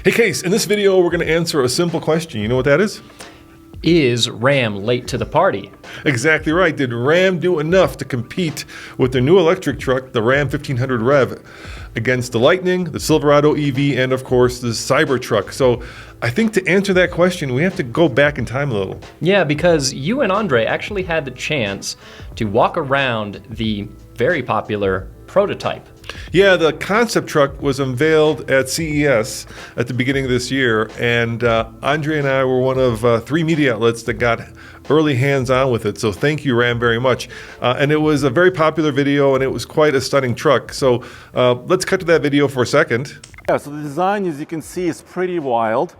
Hey Case, in this video we're going to answer a simple question. You know what that is? Is Ram late to the party? Exactly right. Did Ram do enough to compete with their new electric truck, the Ram 1500 REV, against the Lightning, the Silverado EV, and of course the Cybertruck? So I think to answer that question, we have to go back in time a little. Yeah, because you and Andre actually had the chance to walk around the very popular prototype. Yeah, the concept truck was unveiled at CES at the beginning of this year, and Andre and I were one of 3 media outlets that got early hands-on with it. So thank you, Ram, very much. And it was a very popular video, and it was quite a stunning truck. So let's cut to that video for a second. Yeah, so the design, as you can see, is pretty wild.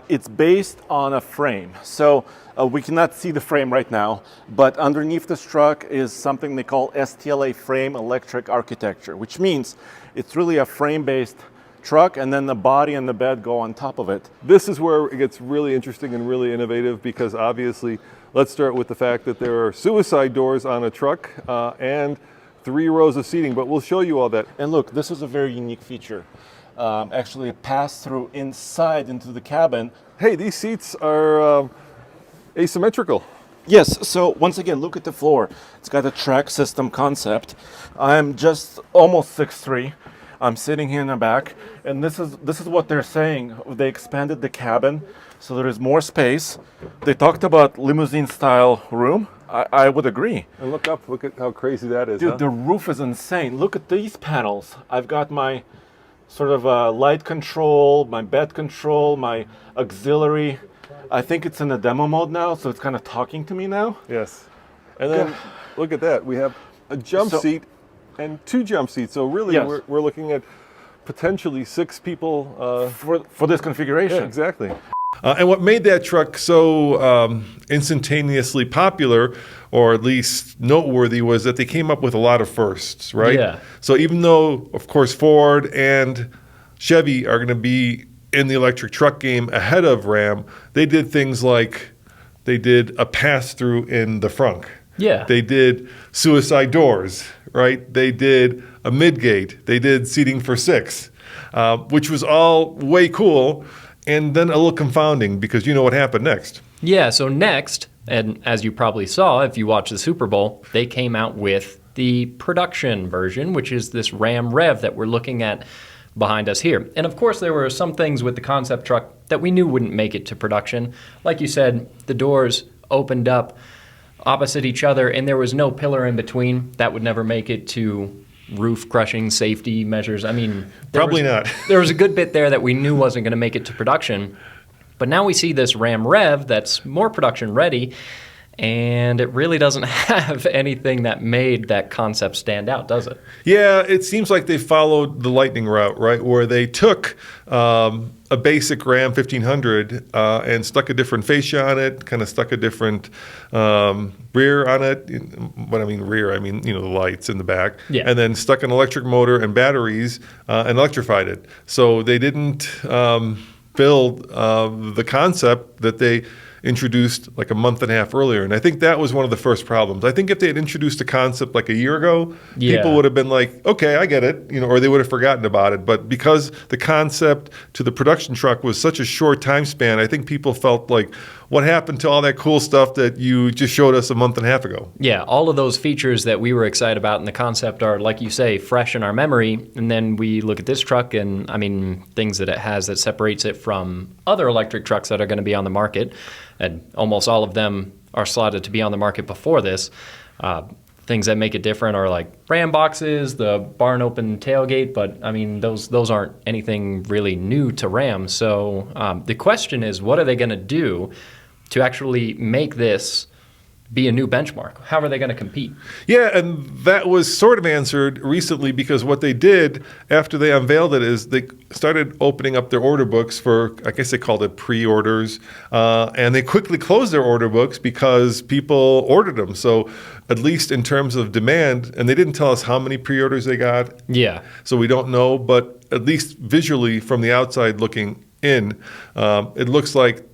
It's based on a frame. So we cannot see the frame right now, but underneath this truck is something they call STLA frame electric architecture, which means it's really a frame-based truck, and then the body and the bed go on top of it. This is where it gets really interesting and really innovative, because obviously, let's start with the fact that there are suicide doors on a truck and 3 rows of seating, but we'll show you all that. And look, this is a very unique feature. Actually, a pass-through inside into the cabin. Hey, these seats are asymmetrical. Yes, so once again, look at the floor. It's got a track system concept. I'm just almost 6'3". I'm sitting here in the back, and this is what they're saying. They expanded the cabin, so there is more space. They talked about limousine-style room. I would agree. And look up, look at how crazy that is. Dude, the roof is insane. Look at these panels. I've got my sort of light control, my bed control, my auxiliary. I think it's in a demo mode now, so it's kind of talking to me now. Yes. And then look at that. We have a jump seat and 2 jump seats. So really, yes, we're looking at potentially 6 people. For this configuration. Yeah, exactly. And what made that truck so instantaneously popular, or at least noteworthy, was that they came up with a lot of firsts, right? Yeah. So even though, of course, Ford and Chevy are going to be in the electric truck game ahead of Ram, they did things like they did a pass-through in the frunk. Yeah. They did suicide doors, right? They did a midgate. They did seating for 6, which was all way cool, and then a little confounding, because you know what happened next. Yeah, so next, and as you probably saw if you watched the Super Bowl, they came out with the production version, which is this Ram REV that we're looking at behind us here. And of course, there were some things with the concept truck that we knew wouldn't make it to production. Like you said, the doors opened up opposite each other, and there was no pillar in between. That would never make it to roof crushing safety measures. I mean, probably not. There was a good bit there that we knew wasn't going to make it to production. But now we see this Ram REV that's more production ready, and it really doesn't have anything that made that concept stand out, does it? Yeah, it seems like they followed the Lightning route, right? Where they took a basic Ram 1500 and stuck a different fascia on it, kind of stuck a different rear on it. When I mean rear, I mean, the lights in the back. Yeah. And then stuck an electric motor and batteries and electrified it. So they didn't build the concept that they introduced like a month and a half earlier. And I think that was one of the first problems. I think if they had introduced a concept like a year ago, people would have been like, okay, I get it, or they would have forgotten about it. But because the concept to the production truck was such a short time span, I think people felt like, what happened to all that cool stuff that you just showed us a month and a half ago? Yeah, all of those features that we were excited about in the concept are, like you say, fresh in our memory. And then we look at this truck and, things that it has that separates it from other electric trucks that are going to be on the market. And almost all of them are slotted to be on the market before this. Things that make it different are like Ram boxes, the barn open tailgate, but those aren't anything really new to Ram. So the question is, what are they going to do to actually make this be a new benchmark? How are they going to compete? Yeah, and that was sort of answered recently, because what they did after they unveiled it is they started opening up their order books for, I guess they called it pre-orders, and they quickly closed their order books because people ordered them. So at least in terms of demand, and they didn't tell us how many pre-orders they got. Yeah. So we don't know, but at least visually from the outside looking in, it looks like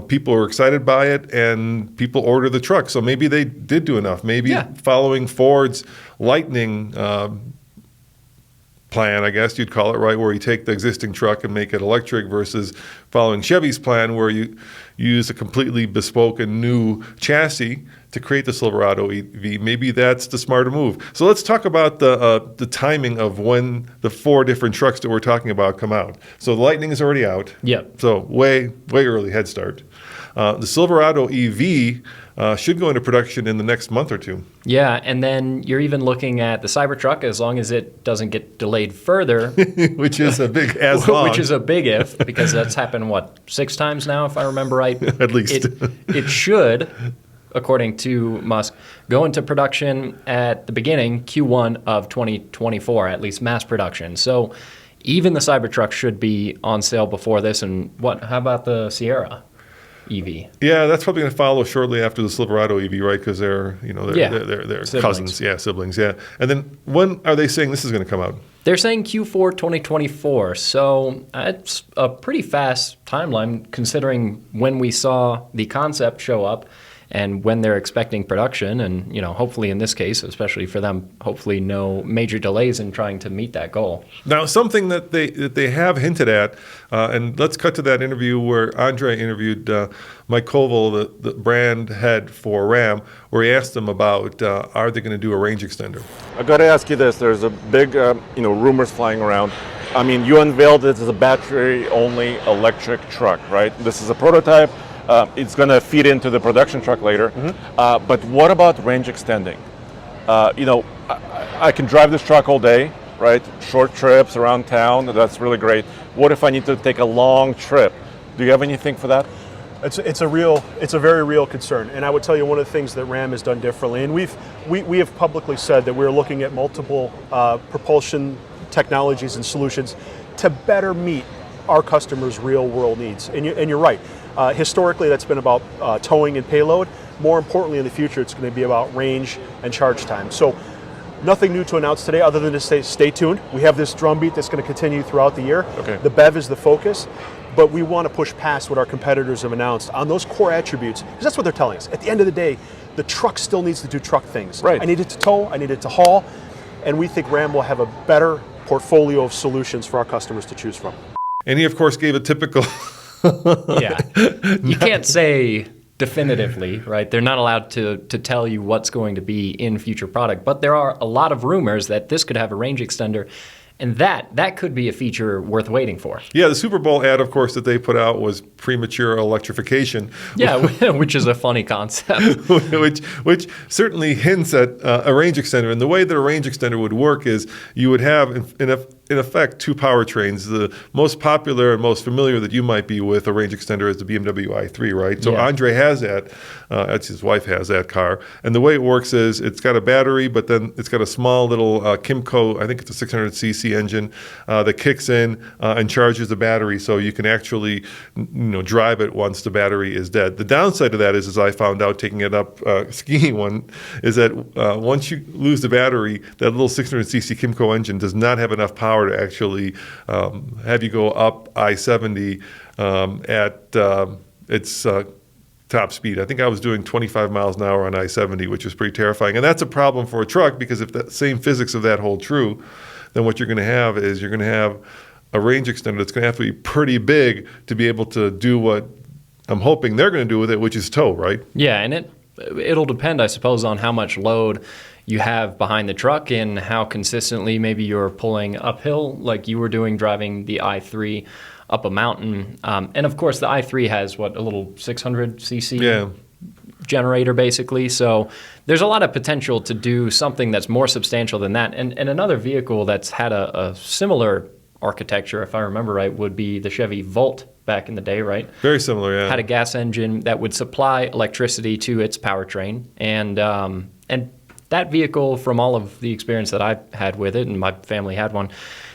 people are excited by it and people order the truck. So maybe they did do enough. Maybe following Ford's Lightning plan, I guess you'd call it, right, where you take the existing truck and make it electric versus following Chevy's plan where you use a completely bespoke and new chassis to create the Silverado EV. Maybe that's the smarter move. So let's talk about the timing of when the 4 different trucks that we're talking about come out. So the Lightning is already out. Yep. So way early head start. The Silverado EV should go into production in the next month or 2. Yeah, and then you're even looking at the Cybertruck, as long as it doesn't get delayed further. Which is a big Which is a big if, because that's happened, 6 times now, if I remember right? At least. It should, according to Musk, go into production at the beginning, Q1 of 2024, at least mass production. So even the Cybertruck should be on sale before this. And how about the Sierra EV? Yeah, that's probably going to follow shortly after the Silverado EV, right? Because they're cousins, siblings, yeah. And then when are they saying this is going to come out? They're saying Q4 2024, so it's a pretty fast timeline considering when we saw the concept show up and when they're expecting production, and hopefully in this case, especially for them, hopefully no major delays in trying to meet that goal. Now, something that they have hinted at, and let's cut to that interview where Andre interviewed Mike Koval, the brand head for Ram, where he asked them about are they going to do a range extender? I got to ask you this: there's a big, rumors flying around. I mean, you unveiled it as a battery-only electric truck, right? This is a prototype. It's going to feed into the production truck later. Mm-hmm. But what about range extending? I can drive this truck all day, right? Short trips around town, that's really great. What if I need to take a long trip? Do you have anything for that? It's a very real concern. And I would tell you one of the things that Ram has done differently, and we have publicly said that we're looking at multiple propulsion technologies and solutions to better meet our customers' real world needs. And you're right. Historically, that's been about towing and payload. More importantly, in the future, it's going to be about range and charge time. So nothing new to announce today other than to say stay tuned. We have this drumbeat that's going to continue throughout the year. Okay. The BEV is the focus, but we want to push past what our competitors have announced on those core attributes, because that's what they're telling us. At the end of the day, the truck still needs to do truck things. Right. I need it to tow, I need it to haul, and we think Ram will have a better portfolio of solutions for our customers to choose from. And he, of course, gave a typical... Yeah. You can't say definitively, right? They're not allowed to tell you what's going to be in future product, but there are a lot of rumors that this could have a range extender, and that could be a feature worth waiting for. Yeah, the Super Bowl ad, of course, that they put out was premature electrification. Yeah, which is a funny concept. which certainly hints at a range extender. And the way that a range extender would work is you would have, in effect, 2 powertrains. The most popular and most familiar that you might be with a range extender is the BMW i3, right? So yeah. Andre has that. His wife has that car. And the way it works is it's got a battery, but then it's got a small little Kimco, I think it's a 600cc engine that kicks in and charges the battery, so you can actually drive it once the battery is dead. The downside of that is, as I found out taking it up skiing one, is that once you lose the battery, that little 600cc Kimco engine does not have enough power to actually have you go up I-70 at its top speed. I think I was doing 25 miles an hour on I-70, which is pretty terrifying. And that's a problem for a truck, because if the same physics of that hold true, then what you're going to have is you're going to have a range extender that's going to have to be pretty big to be able to do what I'm hoping they're going to do with it, which is tow, right? Yeah, and it'll depend, I suppose, on how much load you have behind the truck and how consistently maybe you're pulling uphill like you were doing driving the i3 up a mountain. And of course, the i3 has, a little 600cc generator, basically. So there's a lot of potential to do something that's more substantial than that. And another vehicle that's had a similar architecture, if I remember right, would be the Chevy Volt back in the day, right? Very similar, yeah. Had a gas engine that would supply electricity to its powertrain. And that vehicle, from all of the experience that I've had with it, and my family had one,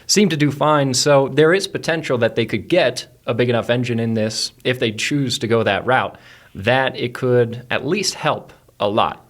seemed to do fine. So there is potential that they could get a big enough engine in this, if they choose to go that route, that it could at least help a lot.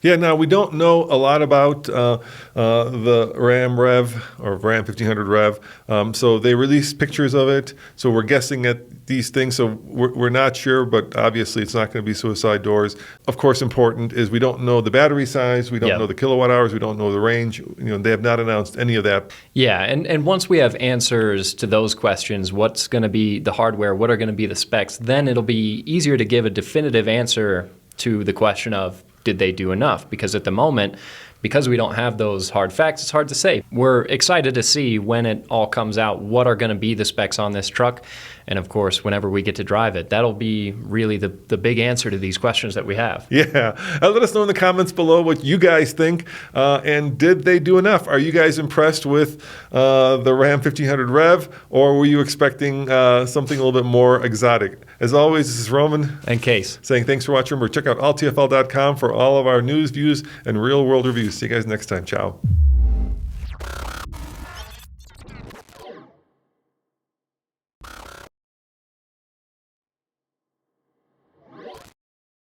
Yeah, now we don't know a lot about the Ram REV or Ram 1500 REV. So they released pictures of it. So we're guessing at these things. So we're not sure, but obviously it's not going to be suicide doors. Of course, important is we don't know the battery size. We don't know the kilowatt hours. We don't know the range. They have not announced any of that. Yeah, and once we have answers to those questions, what's going to be the hardware, what are going to be the specs, then it'll be easier to give a definitive answer to the question of, did they do enough? Because at the moment, because we don't have those hard facts, it's hard to say. We're excited to see when it all comes out, what are going to be the specs on this truck. And of course, whenever we get to drive it, that'll be really the big answer to these questions that we have. Yeah. Let us know in the comments below what you guys think. And did they do enough? Are you guys impressed with the Ram 1500 REV, or were you expecting something a little bit more exotic? As always, this is Roman And Case saying thanks for watching. Remember, check out alltfl.com for all of our news, views, and real-world reviews. See you guys next time. Ciao.